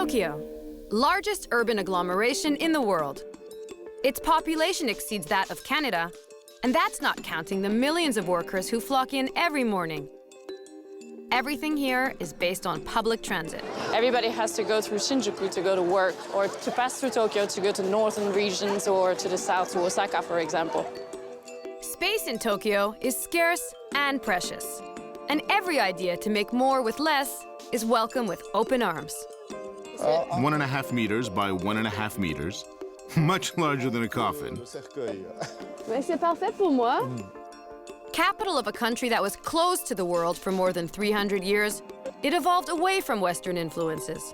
Tokyo, largest urban agglomeration in the world. Its population exceeds that of Canada, and that's not counting the millions of workers who flock in every morning. Everything here is based on public transit. Everybody has to go through Shinjuku to go to work, or to pass through Tokyo to go to northern regions or to the south, to Osaka, for example. Space in Tokyo is scarce and precious, and every idea to make more with less is welcome with open arms. 1.5 meters by 1.5 meters, much larger than a coffin. Mais c'est parfait pour moi. Capital of a country that was closed to the world for more than 300 years, it evolved away from Western influences.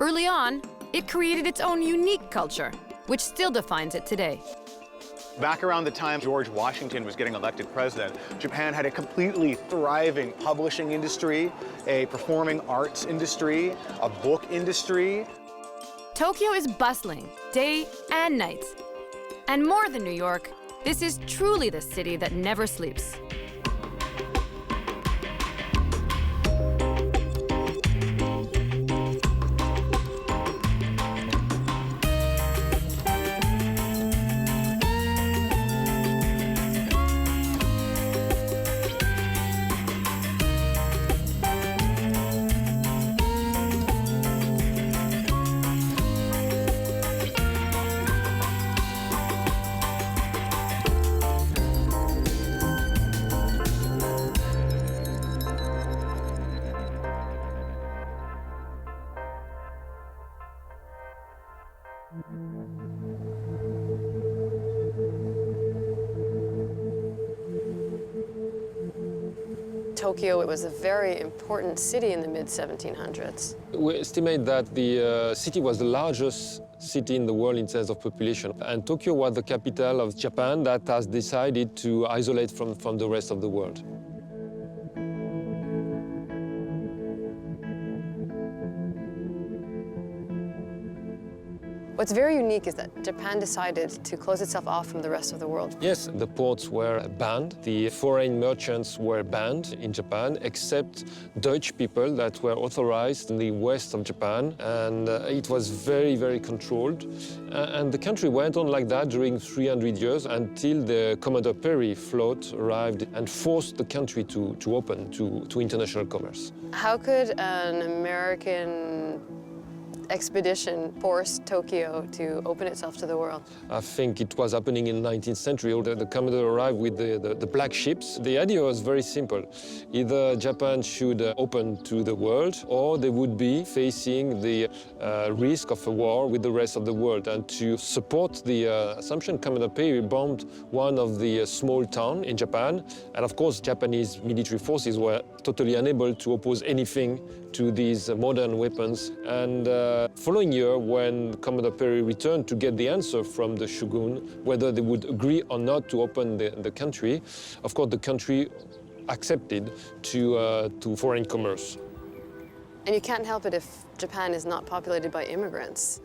Early on, it created its own unique culture, which still defines it today. Back around the time George Washington was getting elected president, Japan had a completely thriving publishing industry, a performing arts industry, a book industry. Tokyo is bustling, day and night. And more than New York, this is truly the city that never sleeps. Tokyo, it was a very important city in the mid-1700s. We estimate that the city was the largest city in the world in terms of population. And Tokyo was the capital of Japan that has decided to isolate from the rest of the world. What's very unique is that Japan decided to close itself off from the rest of the world. Yes, the ports were banned. The foreign merchants were banned in Japan, except Dutch people that were authorized in the west of Japan. And it was very, very controlled. And the country went on like that during 300 years until the Commodore Perry float arrived and forced the country to open to international commerce. How could an American expedition forced Tokyo to open itself to the world? I think it was happening in the 19th century. The Commodore arrived with the black ships. The idea was very simple. Either Japan should open to the world, or they would be facing the risk of a war with the rest of the world. And to support the assumption, Commodore Perry bombed one of the small towns in Japan. And of course, Japanese military forces were totally unable to oppose anything to these modern weapons. And following year, when Commodore Perry returned to get the answer from the shogun, whether they would agree or not to open the country, of course, the country accepted to foreign commerce. And you can't help it if Japan is not populated by immigrants.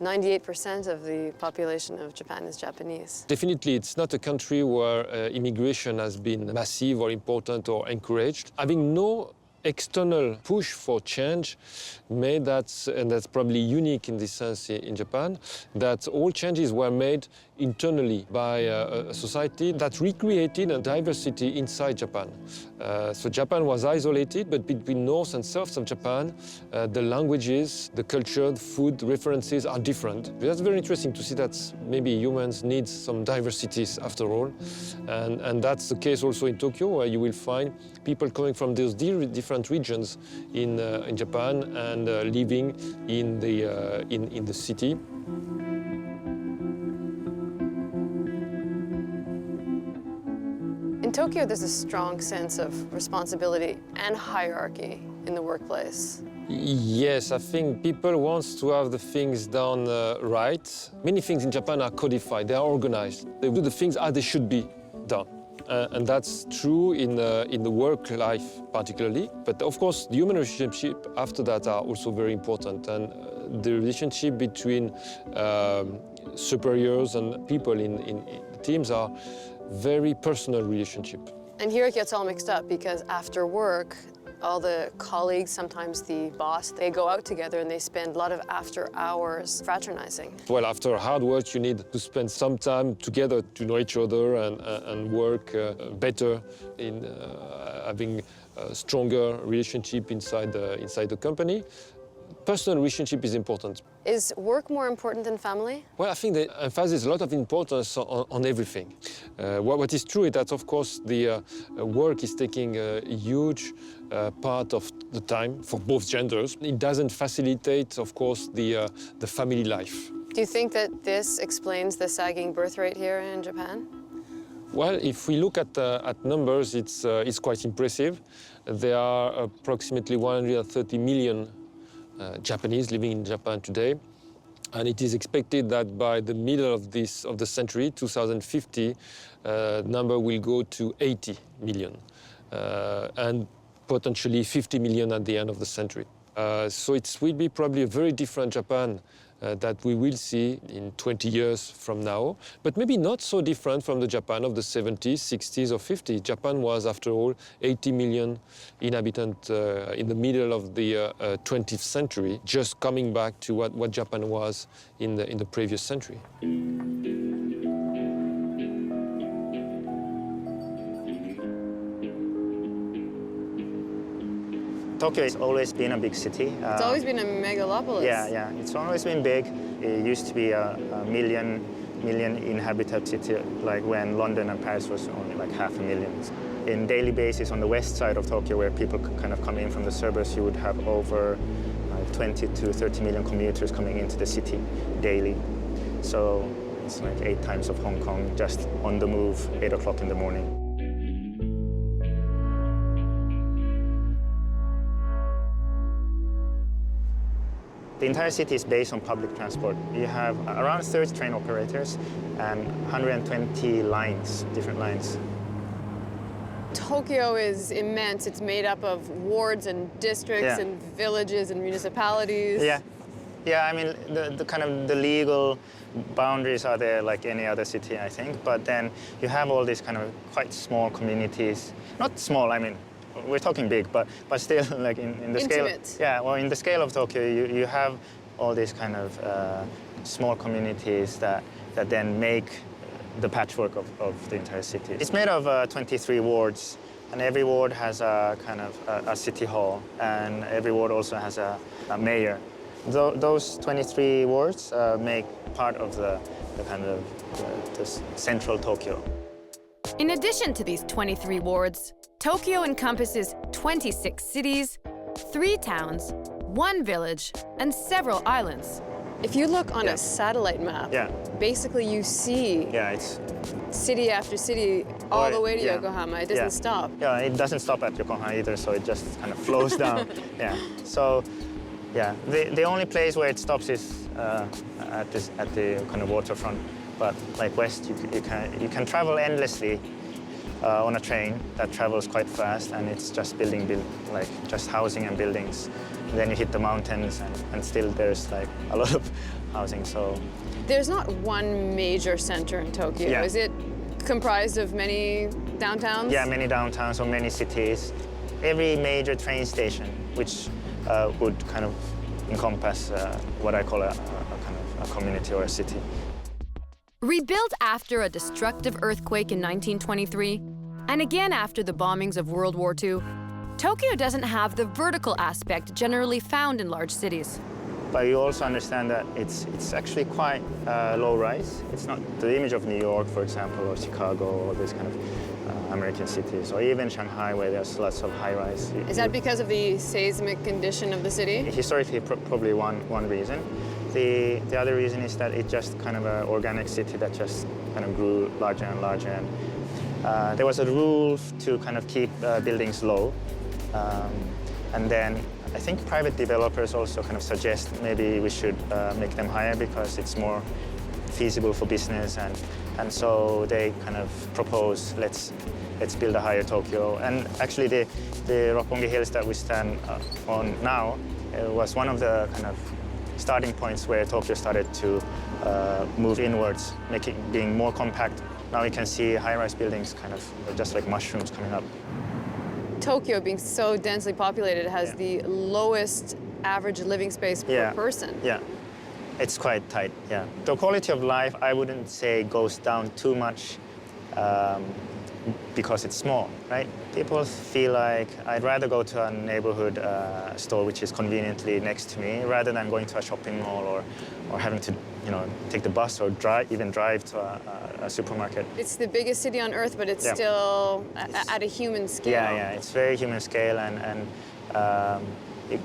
98% of the population of Japan is Japanese. Definitely, it's not a country where immigration has been massive or important or encouraged. Having no external push for change made that, and that's probably unique in this sense in Japan, that all changes were made internally by a society that recreated a diversity inside Japan. So Japan was isolated, but between north and south of Japan, the languages, the culture, the food references are different. That's very interesting to see that maybe humans need some diversities after all. And that's the case also in Tokyo, where you will find people coming from those different regions in Japan and living in the city. In Tokyo, there's a strong sense of responsibility and hierarchy in the workplace. Yes, I think people want to have the things done right. Many things in Japan are codified, they are organized. They do the things as they should be done. And that's true in the work life particularly. But of course, the human relationship after that are also very important. And the relationship between superiors and people in teams are very personal relationship. And here it gets all mixed up because after work, All the colleagues, sometimes the boss, they go out together and they spend a lot of after hours fraternizing. Well, after hard work, you need to spend some time together to know each other and work better in having a stronger relationship inside the company. Personal relationship is important. Is work more important than family? Well, I think they emphasize a lot of importance on everything. What is true is that, of course, the work is taking a huge part of the time for both genders. It doesn't facilitate, of course, the family life. Do you think that this explains the sagging birth rate here in Japan? Well, if we look at numbers, it's quite impressive. There are approximately 130 million Japanese living in Japan today, and it is expected that by the middle of the century, 2050, number will go to 80 million, and potentially 50 million at the end of the century. So it will be probably a very different Japan that we will see in 20 years from now, but maybe not so different from the Japan of the 70s, 60s, or 50s. Japan was, after all, 80 million inhabitants in the middle of the 20th century, just coming back to what Japan was in the previous century. Tokyo has always been a big city. It's always been a megalopolis. Yeah. It's always been big. It used to be a million inhabited city, like when London and Paris was only like 500,000. In daily basis, on the west side of Tokyo, where people kind of come in from the suburbs, you would have over 20 to 30 million commuters coming into the city daily. So it's like 8 times of Hong Kong, just on the move, 8 o'clock in the morning. The entire city is based on public transport. You have around 30 train operators and 120 lines, different lines. Tokyo is immense. It's made up of wards and districts and villages and municipalities. Yeah. I mean, the kind of the legal boundaries are there like any other city, I think. But then you have all these kind of quite small communities. Not small, I mean, we're talking big, but still, like in the Intimate. scale. Yeah, well, in the scale of Tokyo, you have all these kind of small communities that then make the patchwork of the entire city. It's made of 23 wards, and every ward has a kind of a city hall, and every ward also has a mayor. Those 23 wards make part of the kind of the central Tokyo. In addition to these 23 wards, Tokyo encompasses 26 cities, 3 towns, 1 village, and several islands. If you look on a satellite map, basically you see it's city after city all the way to Yokohama. It doesn't stop. Yeah, it doesn't stop at Yokohama either, so it just kind of flows down. So the only place where it stops is at the kind of waterfront. But like west, you can travel endlessly on a train that travels quite fast, and it's just just housing and buildings. And then you hit the mountains, and still there's like a lot of housing. So there's not one major center in Tokyo. Yeah. Is it comprised of many downtowns? Yeah, many downtowns or many cities. Every major train station, which would kind of encompass what I call a kind of a community or a city. Rebuilt after a destructive earthquake in 1923, and again after the bombings of World War II, Tokyo doesn't have the vertical aspect generally found in large cities. But you also understand that it's actually quite low-rise. It's not the image of New York, for example, or Chicago, or these kind of American cities, or even Shanghai, where there's lots of high-rise. Is that because of the seismic condition of the city? Historically, probably one reason. The other reason is that it's just kind of an organic city that just kind of grew larger and larger. And there was a rule to kind of keep buildings low. And then I think private developers also kind of suggest maybe we should make them higher because it's more feasible for business. And so they kind of propose, let's build a higher Tokyo. And actually the Roppongi Hills that we stand on now was one of the kind of starting points where Tokyo started to move inwards, being more compact. Now you can see high-rise buildings kind of just like mushrooms coming up. Tokyo, being so densely populated, has the lowest average living space per person. Yeah, it's quite tight, yeah. The quality of life, I wouldn't say goes down too much because it's small, right? People feel like I'd rather go to a neighborhood store which is conveniently next to me rather than going to a shopping mall or having to, take the bus or even drive to a supermarket. It's the biggest city on earth, but it's still at a human scale. Yeah, it's very human scale, and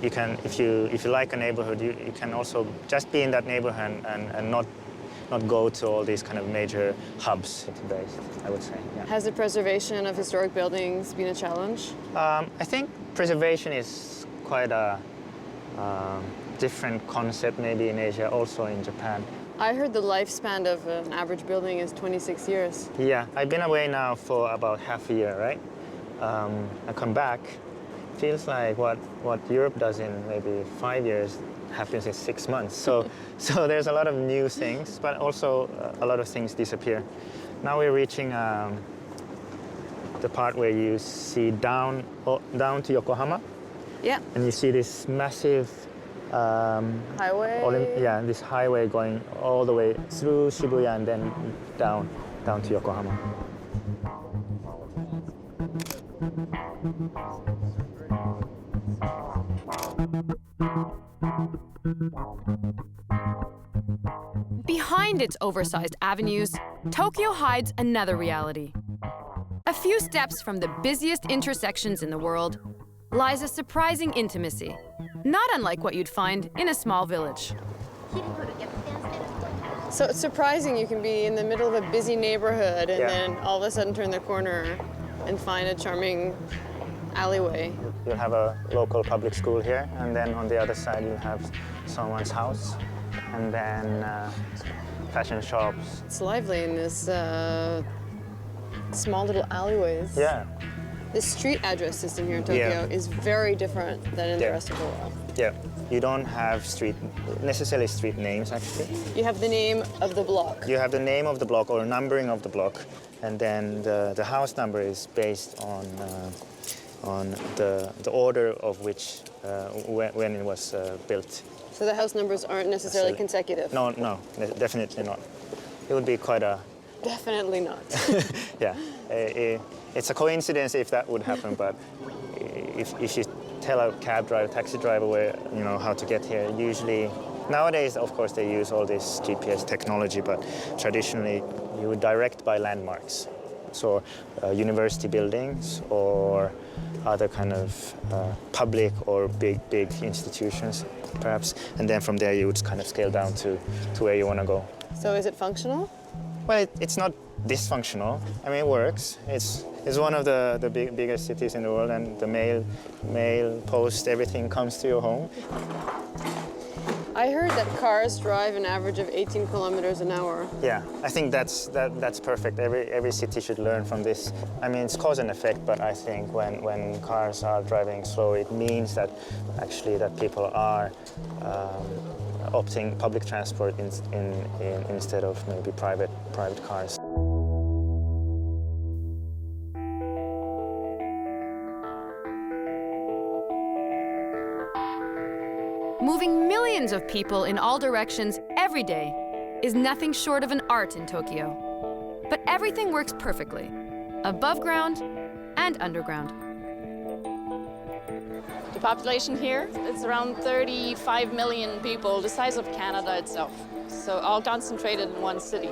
you can, if you like a neighborhood, you can also just be in that neighborhood and not go to all these kind of major hubs, city-based, I would say. Yeah. Has the preservation of historic buildings been a challenge? I think preservation is quite a different concept maybe in Asia, also in Japan. I heard the lifespan of an average building is 26 years. Yeah, I've been away now for about half a year, right? I come back, feels like what Europe does in maybe 5 years happens in 6 months. So there's a lot of new things, but also a lot of things disappear. Now we're reaching the part where you see down to Yokohama. Yeah. And you see this massive highway. This highway going all the way through Shibuya and then down to Yokohama. Behind its oversized avenues, Tokyo hides another reality. A few steps from the busiest intersections in the world lies a surprising intimacy, not unlike what you'd find in a small village. So it's surprising you can be in the middle of a busy neighborhood and then all of a sudden turn the corner and find a charming alleyway. You'll have a local public school here, and then on the other side you have someone's house, and then fashion shops. It's lively in this small little alleyways. Yeah. The street address system here in Tokyo is very different than in the rest of the world. Yeah, you don't have necessarily street names, actually. You have the name of the block. You have the name of the block or numbering of the block, and then the house number is based on the order of which when it was built. So the house numbers aren't necessarily consecutive? No, definitely not. It would be quite a... Definitely not. Yeah, it's a coincidence if that would happen, but if you tell a taxi driver where, how to get here, usually, nowadays, of course, they use all this GPS technology, but traditionally, you would direct by landmarks. So university buildings or other kind of public or big institutions, perhaps, and then from there you would kind of scale down to where you want to go. So is it functional? Well, it's not dysfunctional. I mean, it works. It's one of the biggest cities in the world, and the mail, post, everything comes to your home. I heard that cars drive an average of 18 kilometers an hour. Yeah, I think that's perfect. Every city should learn from this. I mean, it's cause and effect, but I think when cars are driving slow, it means that actually that people are opting public transport instead of maybe private cars. Moving millions of people in all directions every day is nothing short of an art in Tokyo. But everything works perfectly, above ground and underground. The population here, it's around 35 million people, the size of Canada itself. So all concentrated in one city.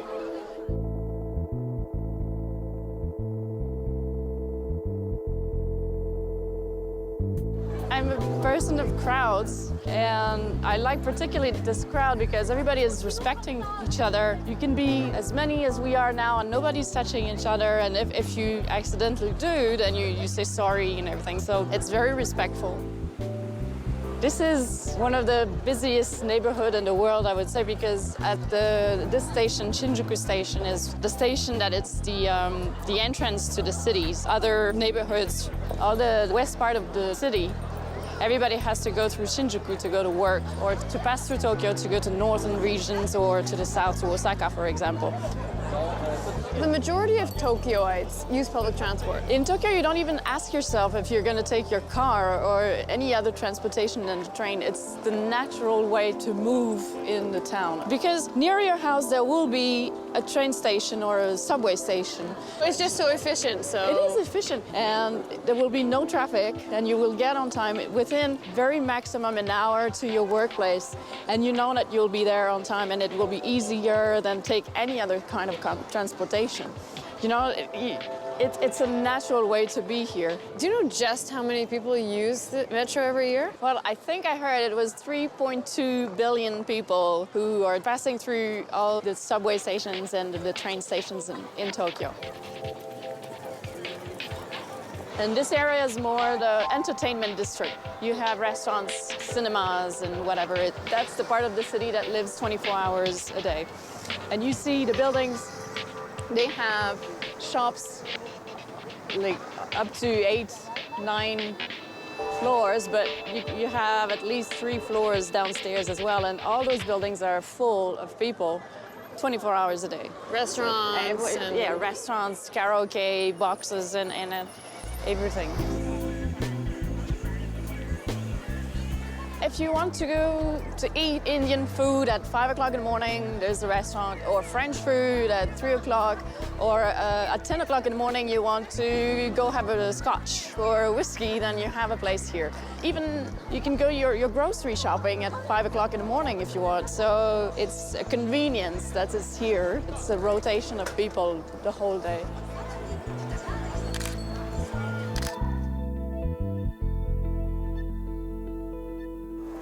I'm a person of crowds, and I like particularly this crowd because everybody is respecting each other. You can be as many as we are now, and nobody's touching each other, and if you accidentally do, then you say sorry and everything. So it's very respectful. This is one of the busiest neighborhoods in the world, I would say, because at this station, Shinjuku Station, is the station that it's the entrance to the cities. Other neighborhoods, all the west part of the city, everybody has to go through Shinjuku to go to work, or to pass through Tokyo to go to northern regions, or to the south to Osaka, for example. The majority of Tokyoites use public transport. In Tokyo, you don't even ask yourself if you're going to take your car or any other transportation than the train. It's the natural way to move in the town. Because near your house, there will be a train station or a subway station. It's just so efficient, so... It is efficient, and there will be no traffic, and you will get on time within very maximum an hour to your workplace, and you know that you'll be there on time, and it will be easier than take any other kind of transportation. You know, it's a natural way to be here. Do you know just how many people use the metro every year? Well, I think I heard it was 3.2 billion people who are passing through all the subway stations and the train stations in Tokyo. And this area is more the entertainment district. You have restaurants, cinemas, and whatever. That's the part of the city that lives 24 hours a day. And you see the buildings, they have shops like up to 8, 9 floors, but you have at least 3 floors downstairs as well. And all those buildings are full of people 24 hours a day. Restaurants. Yeah, restaurants, karaoke, boxes, and everything. If you want to go to eat Indian food at 5 o'clock in the morning, there's a restaurant, or French food at 3 o'clock, or at 10 o'clock in the morning you want to go have a scotch or a whiskey, then you have a place here. Even you can go your grocery shopping at 5 o'clock in the morning if you want. So it's a convenience that is here. It's a rotation of people the whole day.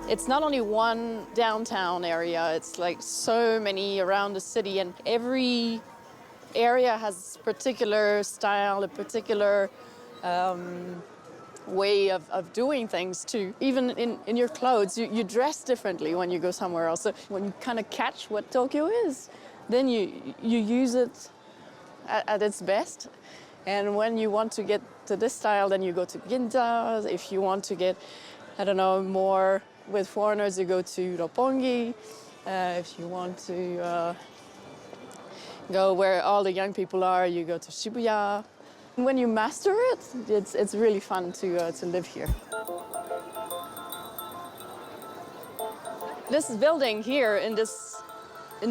It's not only one downtown area, it's like so many around the city, and every area has a particular style, a particular way of doing things too. Even in your clothes, you dress differently when you go somewhere else. So when you kind of catch what Tokyo is, then you use it at its best. And when you want to get to this style, then you go to Ginza. If you want to get, I don't know, more with foreigners, you go to Roppongi. If you want to go where all the young people are, you go to Shibuya. When you master it, it's really fun to live here. This building here in the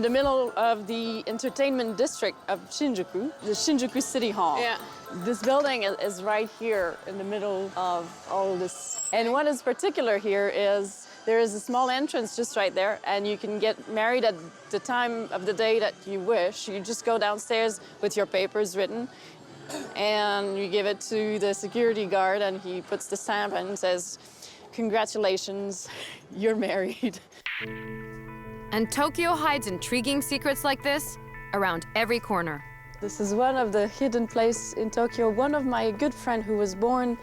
middle of the entertainment district of Shinjuku, the Shinjuku City Hall. Yeah. This building is right here in the middle of all this. And what is particular here is there is a small entrance just right there, and you can get married at the time of the day that you wish. You just go downstairs with your papers written, and you give it to the security guard, and he puts the stamp and says, "Congratulations, you're married." And Tokyo hides intriguing secrets like this around every corner. This is one of the hidden places in Tokyo. One of my good friends who was born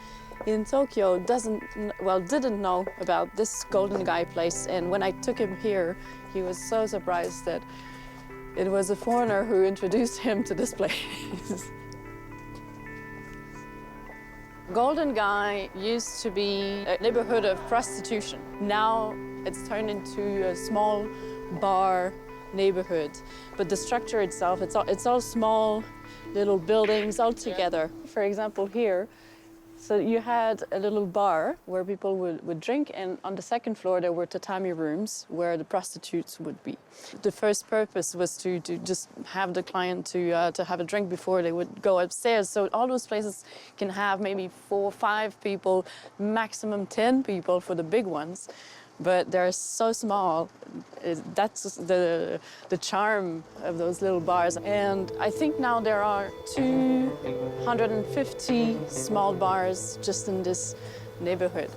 in Tokyo didn't know about this Golden Guy place. And when I took him here, he was so surprised that it was a foreigner who introduced him to this place. Golden Guy used to be a neighborhood of prostitution. Now it's turned into a small bar neighborhood. But the structure itself, it's all small little buildings all together. For example, here, so you had a little bar where people would drink, and on the second floor there were tatami rooms where the prostitutes would be. The first purpose was to just have the client to have a drink before they would go upstairs. So all those places can have maybe 4 or 5 people, maximum 10 people for the big ones. But they're so small. That's the charm of those little bars. And I think now there are 250 small bars just in this neighborhood.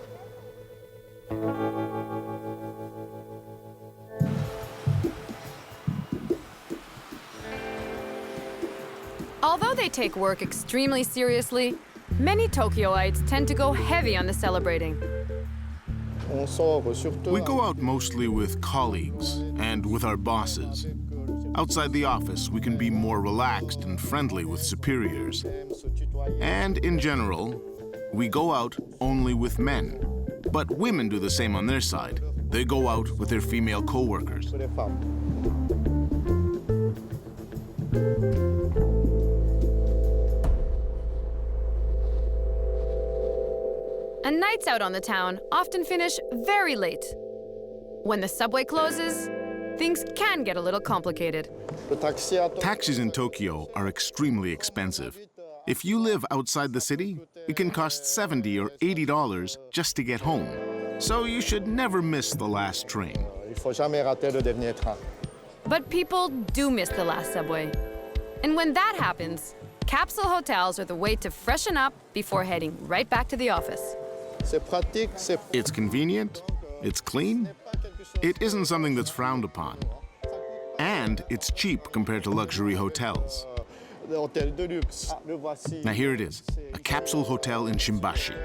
Although they take work extremely seriously, many Tokyoites tend to go heavy on the celebrating. We go out mostly with colleagues and with our bosses. Outside the office, we can be more relaxed and friendly with superiors. And in general, we go out only with men. But women do the same on their side. They go out with their female co-workers. nights out on the town often finish very late. When the subway closes, things can get a little complicated. Taxis in Tokyo are extremely expensive. If you live outside the city, it can cost $70 or $80 just to get home. So you should never miss the last train. But people do miss the last subway. And when that happens, capsule hotels are the way to freshen up before heading right back to the office. It's convenient, it's clean, it isn't something that's frowned upon, and it's cheap compared to luxury hotels. Now here it is, a capsule hotel in Shimbashi.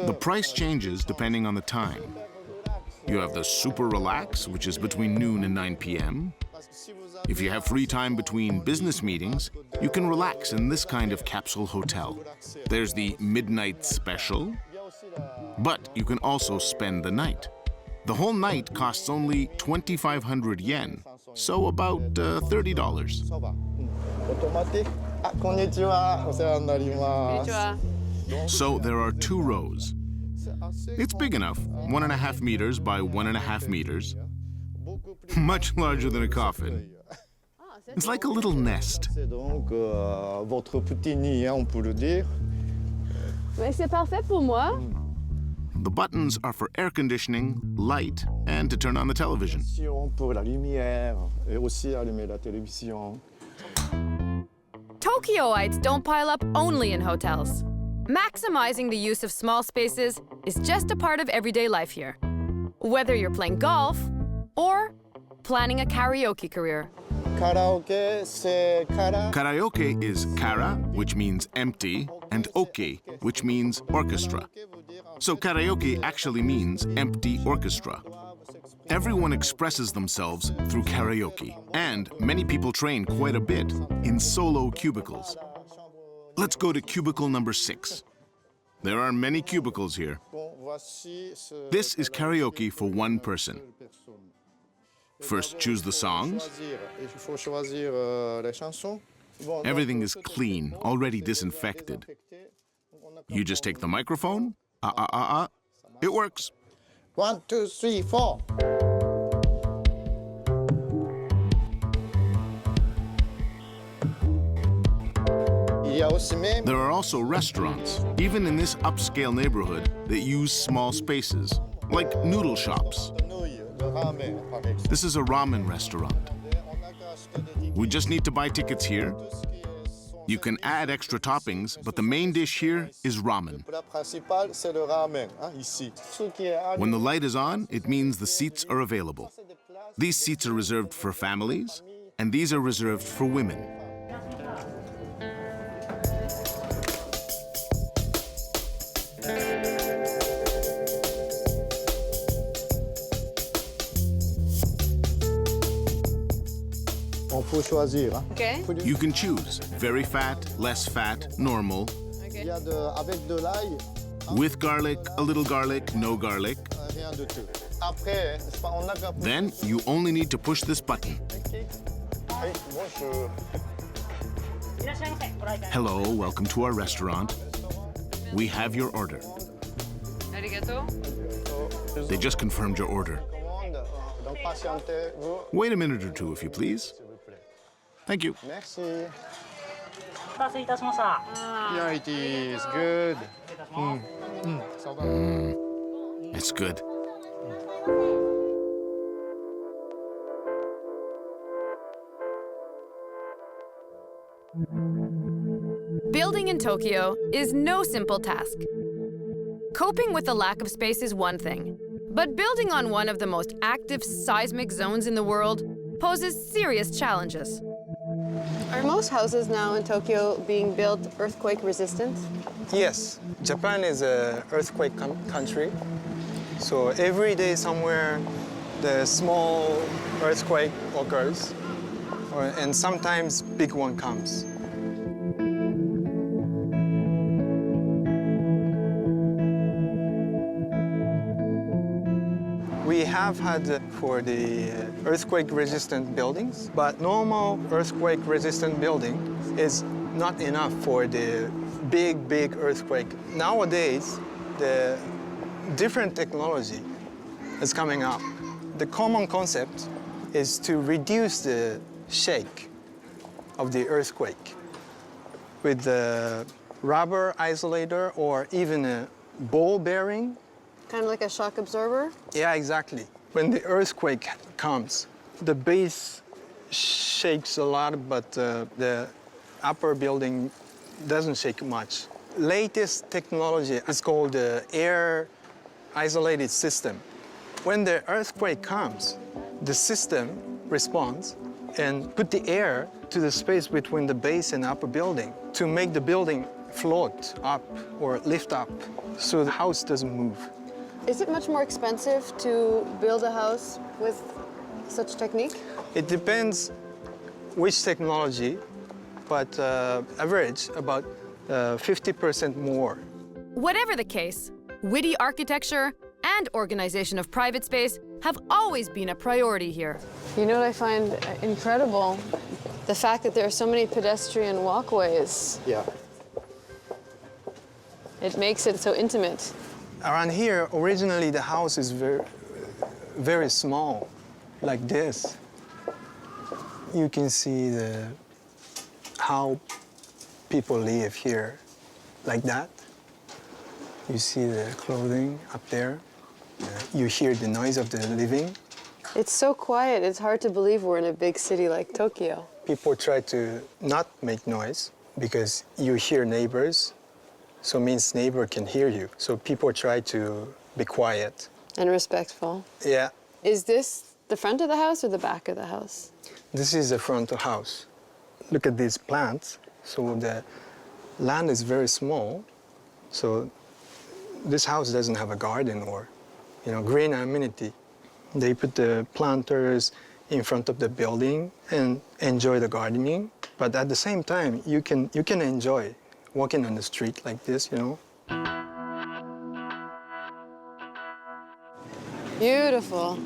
The price changes depending on the time. You have the super relax, which is between noon and 9 p.m. If you have free time between business meetings, you can relax in this kind of capsule hotel. There's the midnight special, but you can also spend the night. The whole night costs only 2,500 yen, so about $30. So there are 2 rows. It's big enough, 1.5 meters by 1.5 meters. Much larger than a coffin. It's like a little nest. C'est parfait pour moi. The buttons are for air conditioning, light, and to turn on the television. Tokyoites don't pile up only in hotels. Maximizing the use of small spaces is just a part of everyday life here. Whether you're playing golf or planning a karaoke career. Karaoke is kara, which means empty, and oke, which means orchestra. So karaoke actually means empty orchestra. Everyone expresses themselves through karaoke, and many people train quite a bit in solo cubicles. Let's go to cubicle number 6. There are many cubicles here. This is karaoke for one person. First, choose the songs. Everything is clean, already disinfected. You just take the microphone. It works. 1, 2, 3, 4. There are also restaurants, even in this upscale neighborhood, that use small spaces, like noodle shops. This is a ramen restaurant. We just need to buy tickets here. You can add extra toppings, but the main dish here is ramen. When the light is on, it means the seats are available. These seats are reserved for families, and these are reserved for women. Okay. You can choose very fat, less fat, normal, Okay. with garlic, a little garlic, no garlic. Then you only need to push this button. Hello, welcome to our restaurant. We have your order. Arigato. They just confirmed your order. Wait a minute or two, if you please. Thank you. Merci. Yeah, it is good. It's good. Building in Tokyo is no simple task. Coping with the lack of space is one thing, but building on one of the most active seismic zones in the world poses serious challenges. Are most houses now in Tokyo being built earthquake resistant? Yes, Japan is an earthquake country. So every day somewhere the small earthquake occurs, and sometimes big one comes. We have had for the earthquake-resistant buildings, but normal earthquake-resistant building is not enough for the big earthquake. Nowadays, the different technology is coming up. The common concept is to reduce the shake of the earthquake with the rubber isolator or even a ball bearing. Kind of like a shock absorber? Yeah, exactly. When the earthquake comes, the base shakes a lot, but the upper building doesn't shake much. Latest technology is called the air isolated system. When the earthquake comes, the system responds and put the air to the space between the base and upper building to make the building float up or lift up so the house doesn't move. Is it much more expensive to build a house with such technique? It depends which technology, but average about 50% more. Whatever the case, witty architecture and organization of private space have always been a priority here. You know what I find incredible? The fact that there are so many pedestrian walkways. Yeah. It makes it so intimate. Around here, originally the house is very small, like this. You can see how people live here, like that. You see the clothing up there. You hear the noise of the living. It's so quiet, it's hard to believe we're in a big city like Tokyo. People try to not make noise because you hear neighbors, so it means neighbor can hear you. So people try to be quiet. And respectful. Yeah. Is this the front of the house or the back of the house? This is the front of the house. Look at these plants. So the land is very small. So this house doesn't have a garden or, green amenity. They put the planters in front of the building and enjoy the gardening. But at the same time, you can enjoy walking on the street like this, Beautiful.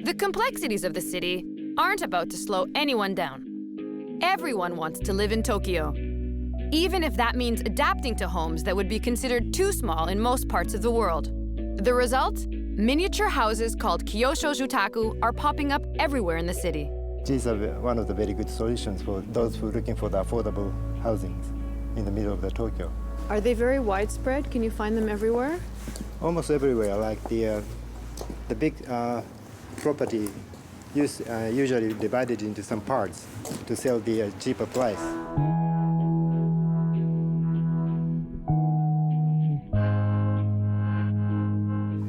The complexities of the city aren't about to slow anyone down. Everyone wants to live in Tokyo, even if that means adapting to homes that would be considered too small in most parts of the world. The result? Miniature houses called Kyosho Jutaku are popping up everywhere in the city. These are one of the very good solutions for those who are looking for the affordable housing in the middle of the Tokyo. Are they very widespread? Can you find them everywhere? Almost everywhere, like the big property usually divided into some parts to sell the cheaper price.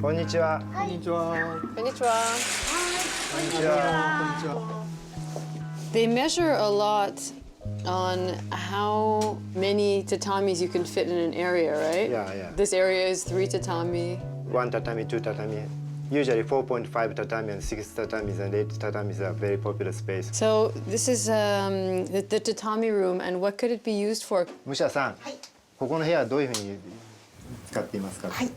Konnichiwa. Konnichiwa. They measure a lot on how many tatamis you can fit in an area, right? Yeah. This area is 3 tatami. 1 tatami, 2 tatami. Usually 4.5 tatami and 6 tatamis and 8 tatamis are very popular space. So this is the tatami room, and what could it be used for? 武者さん、ここの部屋はどういうふうに使っていますか？はい、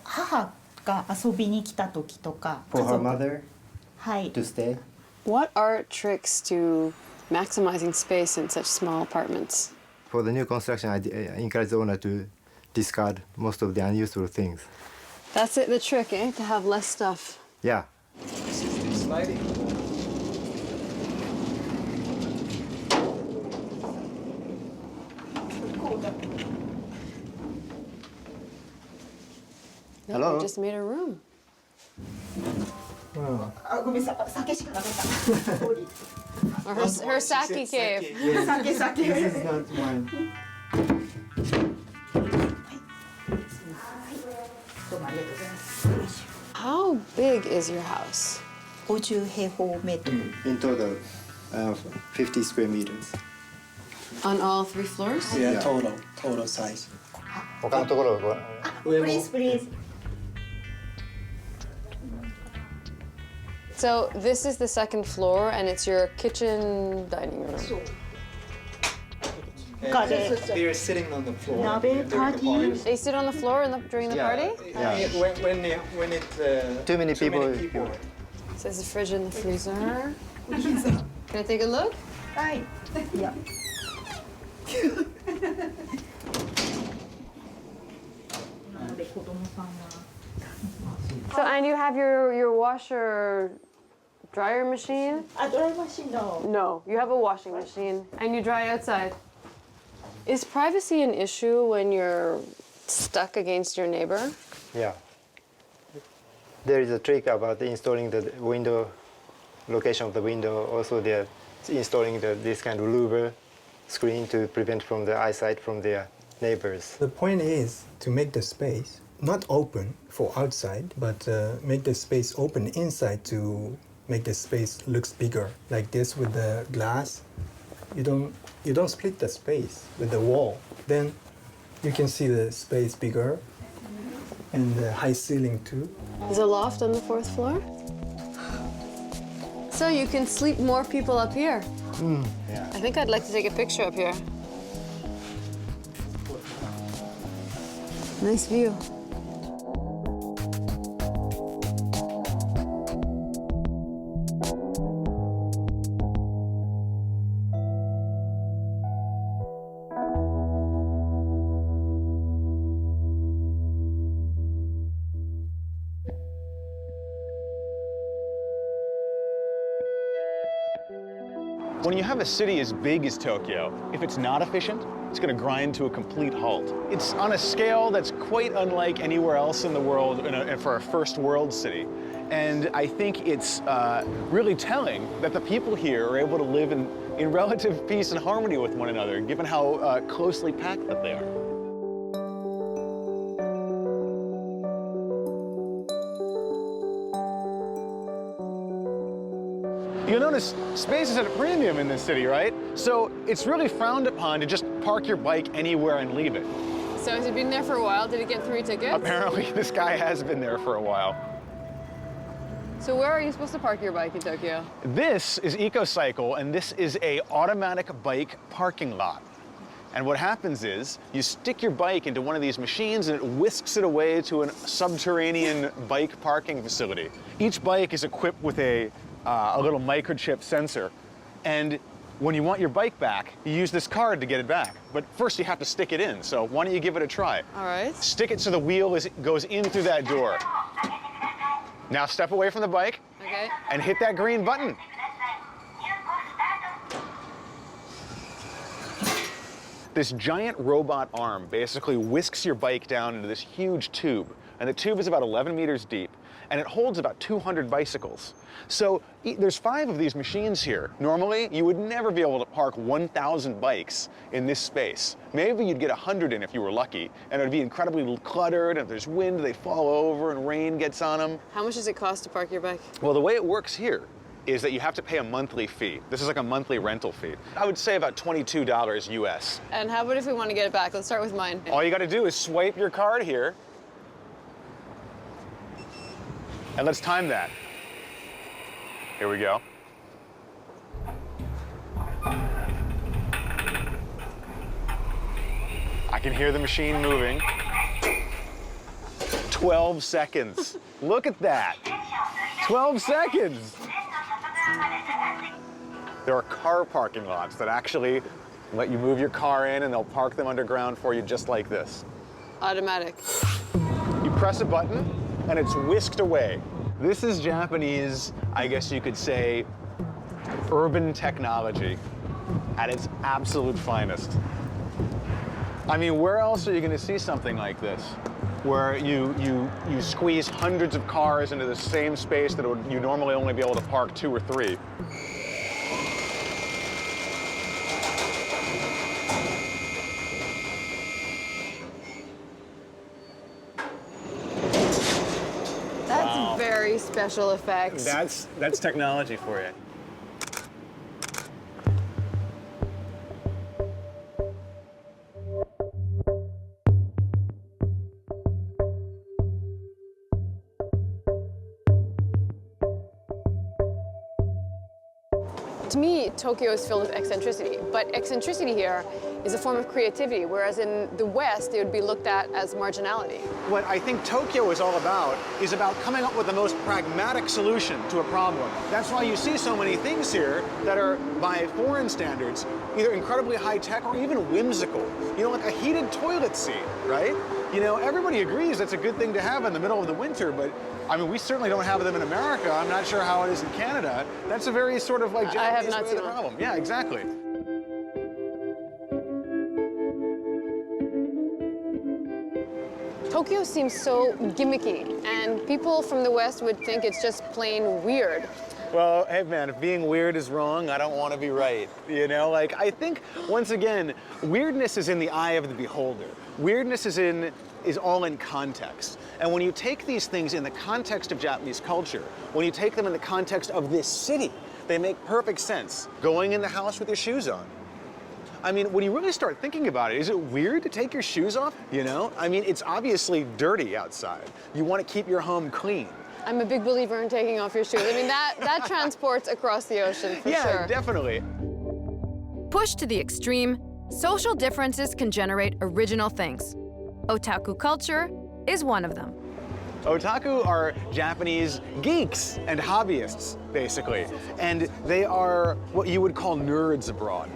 母が遊びに来た時とか。For her mother はい。 to stay? What are tricks to maximizing space in such small apartments? For the new construction, I encourage the owner to discard most of the unuseful things. That's it, the trick, eh? To have less stuff. Yeah. Sliding. No, Hello? we just made a room. あ、ごめんなさい、酒しかなかった。Or her sake cave. 酒。 This is not mine. どうもありがとうございます。 How big is your house? 50平方メートル。 In total, 50 square meters. On all 3 floors? Yeah, total size. 他のところはPlease, please. So this is the 2nd floor, and it's your kitchen dining room. Got it. They're sitting on the floor. 鍋パーティー。 They sit on the floor during the party? Yeah. When it's Too many people. So there's a fridge and the freezer. Can I take a look? はい。いや。なので子供さんは。So, and you have your washer dryer machine? あ、ドライマシンの。No, you have a washing machine and you dry outside. Is privacy an issue when you're stuck against your neighbor? Yeah. There is a trick about installing the window, location of the window. Also, they're installing this kind of louver screen to prevent from the eyesight from their neighbors. The point is to make the space not open for outside, but make the space open inside to make the space looks bigger. Like this with the glass, you don't split the space with the wall. Then you can see the space bigger and the high ceiling too. There's a loft on the 4th floor? So you can sleep more people up here. Yeah. I think I'd like to take a picture up here. Nice view. When you have a city as big as Tokyo, if it's not efficient, it's going to grind to a complete halt. It's on a scale that's quite unlike anywhere else in the world for a first world city. And I think it's really telling that the people here are able to live in relative peace and harmony with one another, given how closely packed that they are. You'll notice space is at a premium in this city, right? So it's really frowned upon to just park your bike anywhere and leave it. So has he been there for a while? Did he get 3 tickets? Apparently, this guy has been there for a while. So where are you supposed to park your bike in Tokyo? This is EcoCycle, and this is a automatic bike parking lot. And what happens is you stick your bike into one of these machines and it whisks it away to a subterranean bike parking facility. Each bike is equipped with a little microchip sensor. And when you want your bike back, you use this card to get it back. But first you have to stick it in, so why don't you give it a try? All right. Stick it so the wheel goes in through that door. Now step away from the bike. Okay. And hit that green button. This giant robot arm basically whisks your bike down into this huge tube. And the tube is about 11 meters deep, and it holds about 200 bicycles. So there's 5 of these machines here. Normally, you would never be able to park 1,000 bikes in this space. Maybe you'd get 100 in if you were lucky, and it would be incredibly cluttered, and if there's wind, they fall over, and rain gets on them. How much does it cost to park your bike? Well, the way it works here is that you have to pay a monthly fee. This is like a monthly rental fee. I would say about $22 US. And how about if we want to get it back? Let's start with mine. All you got to do is swipe your card here, and let's time that. Here we go. I can hear the machine moving. 12 seconds. Look at that. 12 seconds. There are car parking lots that actually let you move your car in and they'll park them underground for you just like this. Automatic. You press a button and it's whisked away. This is Japanese, I guess you could say, urban technology at its absolute finest. I mean, where else are you going to see something like this? Where you squeeze hundreds of cars into the same space that you normally only be able to park 2 or 3. That's very special effects. That's technology for you. To me, Tokyo is filled with eccentricity, but eccentricity here is a form of creativity, whereas in the West, it would be looked at as marginality. What I think Tokyo is all about is about coming up with the most pragmatic solution to a problem. That's why you see so many things here that are, by foreign standards, either incredibly high-tech or even whimsical. You know, like a heated toilet seat, right? You know, everybody agrees that's a good thing to have in the middle of the winter, but I mean, we certainly don't have them in America. I'm not sure how it is in Canada. That's a very sort of like Japanese way of the problem. Yeah, exactly. Tokyo seems so gimmicky, and people from the West would think it's just plain weird. Well, hey man, if being weird is wrong, I don't want to be right. You know, like I think, once again, weirdness is in the eye of the beholder. Weirdness is all in context. And when you take these things in the context of Japanese culture, when you take them in the context of this city, they make perfect sense. Going in the house with your shoes on. I mean, when you really start thinking about it, is it weird to take your shoes off? You know? I mean, it's obviously dirty outside. You want to keep your home clean. I'm a big believer in taking off your shoes. I mean, that transports across the ocean, for sure. Yeah, definitely. Pushed to the extreme, social differences can generate original things. Otaku culture is one of them. Otaku are Japanese geeks and hobbyists, basically. And they are what you would call nerds abroad.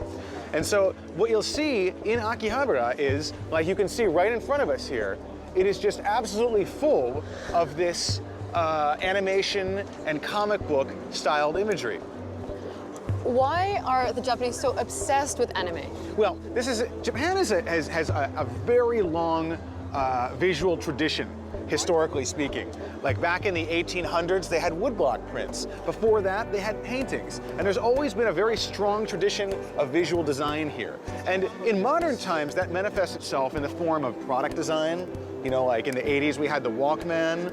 And so what you'll see in Akihabara is, like you can see right in front of us here, it is just absolutely full of this animation and comic book styled imagery. Why are the Japanese so obsessed with anime? Well, Japan has a very long visual tradition, historically speaking. Like back in the 1800s, they had woodblock prints. Before that, they had paintings. And there's always been a very strong tradition of visual design here. And in modern times, that manifests itself in the form of product design. You know, like in the 80s, we had the Walkman,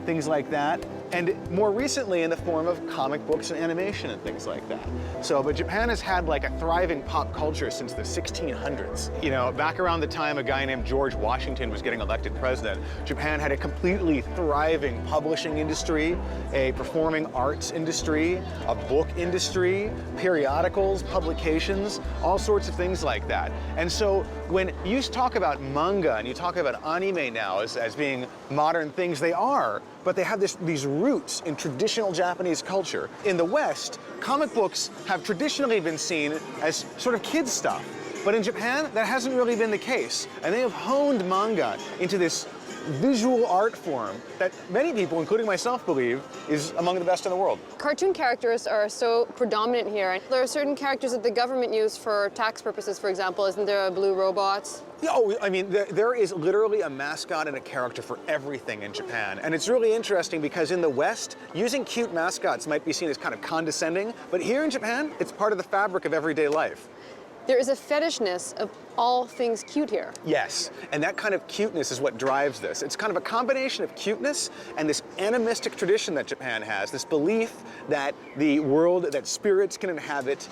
things like that. And more recently in the form of comic books and animation and things like that. So, but Japan has had like a thriving pop culture since the 1600s. You know, back around the time a guy named George Washington was getting elected president, Japan had a completely thriving publishing industry, a performing arts industry, a book industry, periodicals, publications, all sorts of things like that. And so when you talk about manga and you talk about anime now as being modern things, they are, but they have these roots in traditional Japanese culture. In the West, comic books have traditionally been seen as sort of kids' stuff. But in Japan, that hasn't really been the case. And they have honed manga into this visual art form that many people, including myself, believe is among the best in the world. Cartoon characters are so predominant here. There are certain characters that the government use for tax purposes, for example. Isn't there a blue robot? Oh, I mean, there is literally a mascot and a character for everything in Japan. And it's really interesting because in the West, using cute mascots might be seen as kind of condescending, but here in Japan, it's part of the fabric of everyday life. There is a fetishness of all things cute here. Yes, and that kind of cuteness is what drives this. It's kind of a combination of cuteness and this animistic tradition that Japan has, this belief that the world, that spirits can inhabit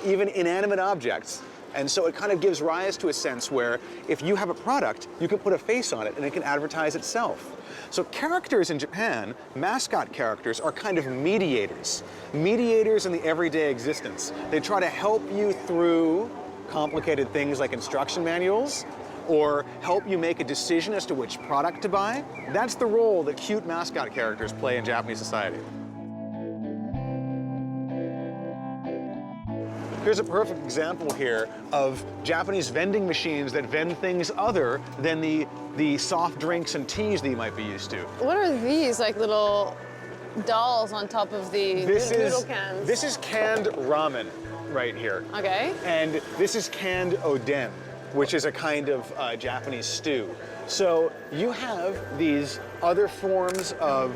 even inanimate objects. And so it kind of gives rise to a sense where if you have a product, you can put a face on it and it can advertise itself. So characters in Japan, mascot characters, are kind of mediators. Mediators in the everyday existence. They try to help you through complicated things like instruction manuals, or help you make a decision as to which product to buy. That's the role that cute mascot characters play in Japanese society. Here's a perfect example here of Japanese vending machines that vend things other than the soft drinks and teas that you might be used to. What are these, like little dolls on top of the noodle cans? This is canned ramen right here. Okay. And this is canned oden, which is a kind of Japanese stew. So you have these other forms of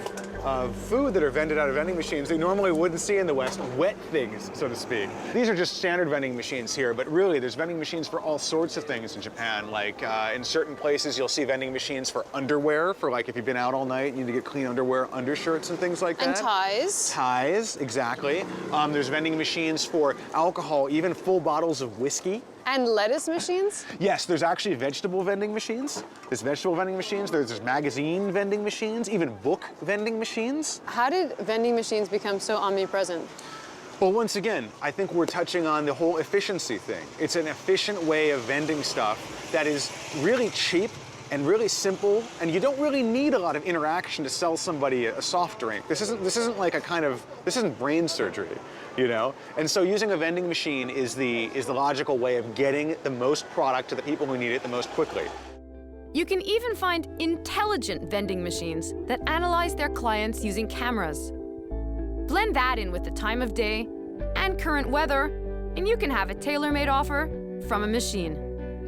food that are vended out of vending machines they normally wouldn't see in the West, wet things, so to speak. These are just standard vending machines here, but really there's vending machines for all sorts of things in Japan. Like in certain places you'll see vending machines for underwear, for like if you've been out all night, you need to get clean underwear, undershirts and things like that. And ties. Ties, exactly. There's vending machines for alcohol, even full bottles of whiskey. And lettuce machines? Yes, there's actually vegetable vending machines. There's vegetable vending machines, there's magazine vending machines, even book vending machines. How did vending machines become so omnipresent? Well, once again, I think we're touching on the whole efficiency thing. It's an efficient way of vending stuff that is really cheap and really simple, and you don't really need a lot of interaction to sell somebody a soft drink. This isn't like this isn't brain surgery, you know? And so using a vending machine is the logical way of getting the most product to the people who need it the most quickly. You can even find intelligent vending machines that analyze their clients using cameras. Blend that in with the time of day and current weather, and you can have a tailor-made offer from a machine.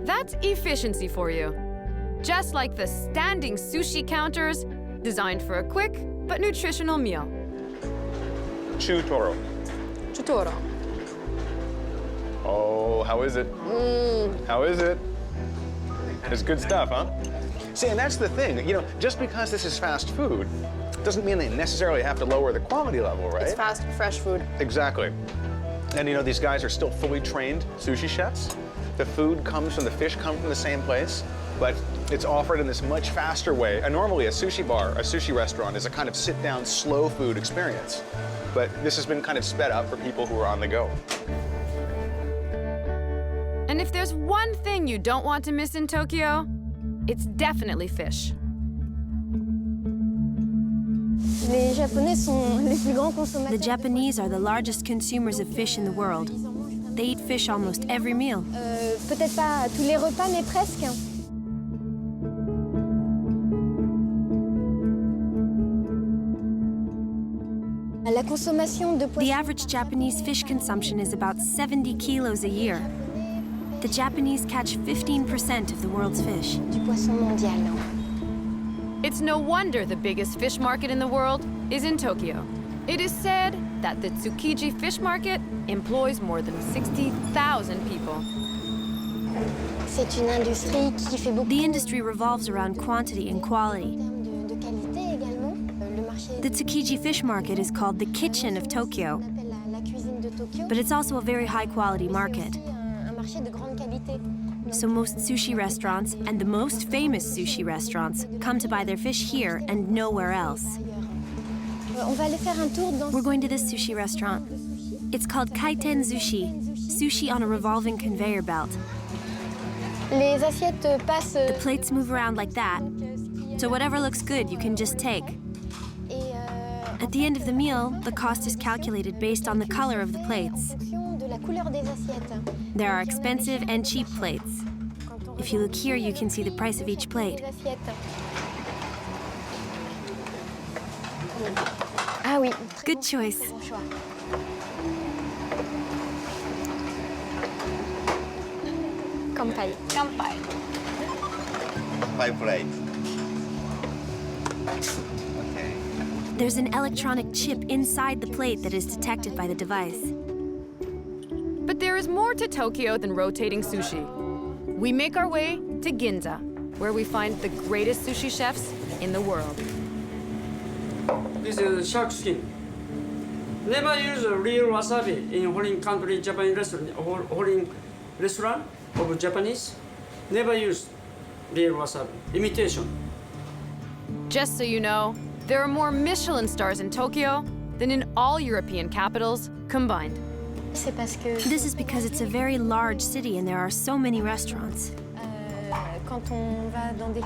That's efficiency for you. Just like the standing sushi counters designed for a quick but nutritional meal. Chutoro. Chutoro. Oh, how is it? How is it? It's good stuff, huh? See, and that's the thing. You know, just because this is fast food doesn't mean they necessarily have to lower the quality level, right? It's fast, fresh food. Exactly. And you know, these guys are still fully trained sushi chefs. The food comes from, the fish come from the same place, but it's offered in this much faster way. And normally a sushi bar, a sushi restaurant is a kind of sit-down, slow food experience. But this has been kind of sped up for people who are on the go. And if there's one thing you don't want to miss in Tokyo, it's definitely fish. The Japanese are the largest consumers of fish in the world. They eat fish almost every meal. Peut-être pas tous les repas, mais presque. The average Japanese fish consumption is about 70 kilos a year. The Japanese catch 15% of the world's fish. Du poisson mondial. It's no wonder the biggest fish market in the world is in Tokyo. It is said that the Tsukiji fish market employs more than 60,000 people. C'est une industrie qui fait beaucoup. The industry revolves around quantity and quality. De qualité également. Le marché. The Tsukiji fish market is called the kitchen of Tokyo, La cuisine de Tokyo. but it's also a very high-quality market. Un marché de grande qualité. So most sushi restaurants, and the most famous sushi restaurants, come to buy their fish here and nowhere else. On va aller faire un tour dans. We're going to this sushi restaurant. It's called Kaiten Sushi, sushi on a revolving conveyor belt. Les assiettes passent. The plates move around like that, so whatever looks good you can just take. At the end of the meal, the cost is calculated based on the color of the plates. De la couleur des assiettes. There are expensive and cheap plates. If you look here, you can see the price of each plate. Ah oui. Good choice. Bon choix. Kampai. Kampai. 5 plates. There's an electronic chip inside the plate that is detected by the device. But there is more to Tokyo than rotating sushi. We make our way to Ginza, where we find the greatest sushi chefs in the world. This is shark skin. Never use real wasabi in foreign country Japanese restaurant. Foreign restaurant of Japanese never use real wasabi. Imitation. Just so you know, there are more Michelin stars in Tokyo than in all European capitals combined. This is because it's a very large city and there are so many restaurants.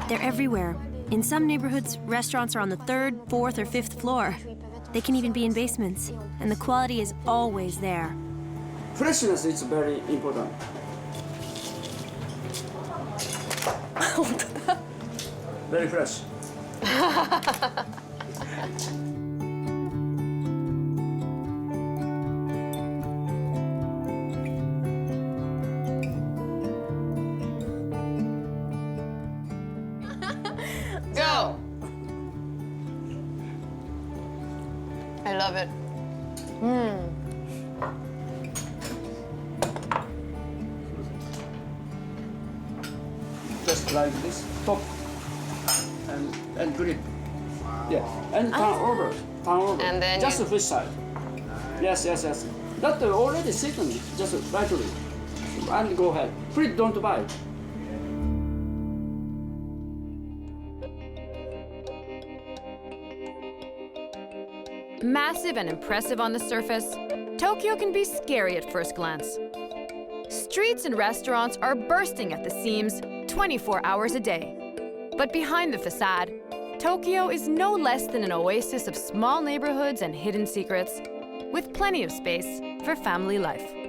They're everywhere. In some neighborhoods, restaurants are on the 3rd, 4th, or 5th floor. They can even be in basements, and the quality is always there. Freshness is very important. Very fresh. Go! I love it. Just like this, top and grip. Yeah, and turn over, And then just the fish side. Yes. That already seasoned, just lightly. And go ahead. Please don't bite. Massive and impressive on the surface, Tokyo can be scary at first glance. Streets and restaurants are bursting at the seams 24 hours a day. But behind the facade, Tokyo is no less than an oasis of small neighborhoods and hidden secrets, with plenty of space for family life.